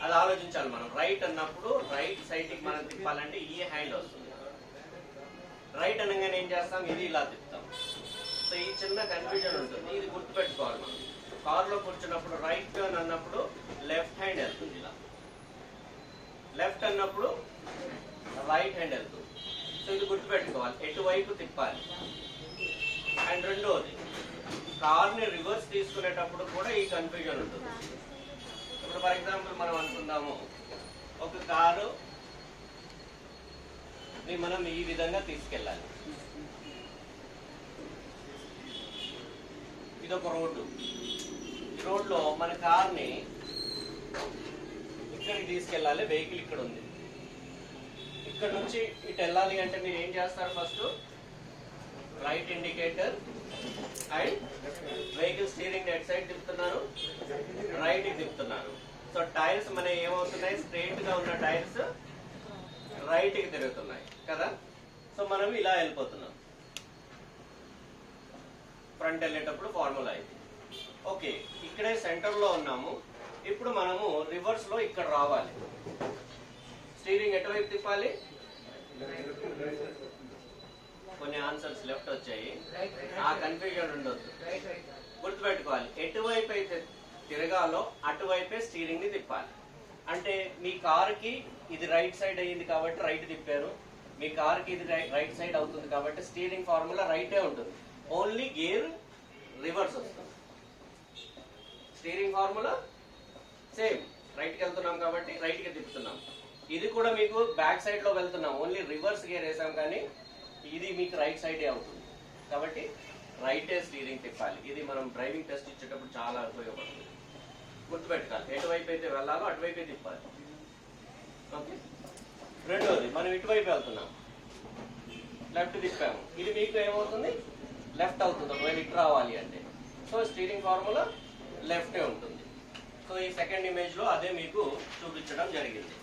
అది ఆలోచించాలి మనం. రైట్ అన్నప్పుడు రైట్ సైడ్కి మనం తిప్పాలంటే ఈ హ్యాండ్ వస్తుంది. రైట్ అనగానే ఏం చేస్తాం, ఇది ఇలా తిప్పుతాం. సో ఈ చిన్న కన్ఫ్యూజన్ ఉంటుంది, ఇది గుర్తుపెట్టుకోవాలి మనం. కార్లో కూర్చున్నప్పుడు రైట్ టర్న్ అన్నప్పుడు లెఫ్ట్ హ్యాండ్ వెళ్తుంది ఇలా, లెఫ్ట్ అన్నప్పుడు రైట్ హ్యాండ్ వెళ్తుంది. సో ఇది గుర్తుపెట్టుకోవాలి, ఎటువైపు తిప్పాలి. అండ్ రెండోది, కార్ని రివర్స్ తీసుకునేటప్పుడు కూడా ఈ కన్ఫ్యూజన్ ఉంటుంది. ఇప్పుడు ఫర్ ఎగ్జాంపుల్ మనం అనుకుందాము, ఒక కారు మనం ఈ విధంగా తీసుకెళ్ళాలి. ఇదొక రోడ్డు. ఈ రోడ్లో మన కార్ని ఇక్కడికి తీసుకెళ్ళాలి. వెహికల్ ఇక్కడ ఉంది. ఇక్కడ నుంచి ఇటు వెళ్ళాలి అంటే మీరు ఏం చేస్తారు, first right indicator and vehicle steering at side తిప్పుతున్నారు, రైట్ కి తిప్పుతున్నారు. సో టైర్స్ మన ఏమవుతున్నాయి, స్ట్రైట్ గా ఉన్న టైర్స్ రైట్ కి తిరుగుతున్నాయి కదా. సో మనం ఇలా వెళ్ళిపోతున్నాం. ఫ్రంట్ వెళ్ళేటప్పుడు ఫార్ములా ఇది. ఓకే, ఇక్కడే సెంటర్ లో ఉన్నాము. ఇప్పుడు మనము రివర్స్ లో ఇక్కడ రావాలి. స్టీరింగ్ ఎటువైపు తిప్పాలి, కొన్ని ఆన్సర్స్ లెఫ్ట్ వచ్చాయి, ఆ కన్ఫ్యూజన్ ఉండొద్దు. గుర్తుపెట్టుకోవాలి, ఎటువైపు అయితే తిరగాలో అటువైపే స్టీరింగ్ ని తిప్పాలి. అంటే మీ కారుకి ఇది రైట్ సైడ్ అయ్యింది కాబట్టి రైట్ తిప్పారు, మీ కారుకి ఇది రైట్ సైడ్ అవుతుంది కాబట్టి స్టీరింగ్ ఫార్ములా రైటే ఉంటుంది. ఓన్లీ గేర్ రివర్స్ వస్తుంది. స్టీరింగ్ ఫార్ములా సేమ్, రైట్కి వెళ్తున్నాం కాబట్టి రైట్కి తిప్పుతున్నాం. ఇది కూడా మీకు బ్యాక్ సైడ్ లో వెళ్తున్నాం, ఓన్లీ రివర్స్ గేర్ వేసాం, కానీ ఇది మీకు రైట్ సైడే అవుతుంది కాబట్టి రైటే స్టీరింగ్ తిప్పాలి. ఇది మనం డ్రైవింగ్ టెస్ట్ ఇచ్చేటప్పుడు చాలా ఉపయోగపడుతుంది. గుర్తుపెట్టుకోవాలి, ఎటువైపు అయితే వెళ్ళాలో అటువైపే తిప్పాలి. ఓకే, రెండోది, మనం ఇటువైపు వెళ్తున్నాం, లెఫ్ట్ తిప్పాము, ఇది మీకు ఏమవుతుంది, లెఫ్ట్ అవుతుంది ఒకవేళ ఇటు రావాలి అంటే. సో స్టీరింగ్ ఫార్ములా లెఫ్టే ఉంటుంది. సో ఈ సెకండ్ ఇమేజ్ లో అదే మీకు చూపించడం జరిగింది.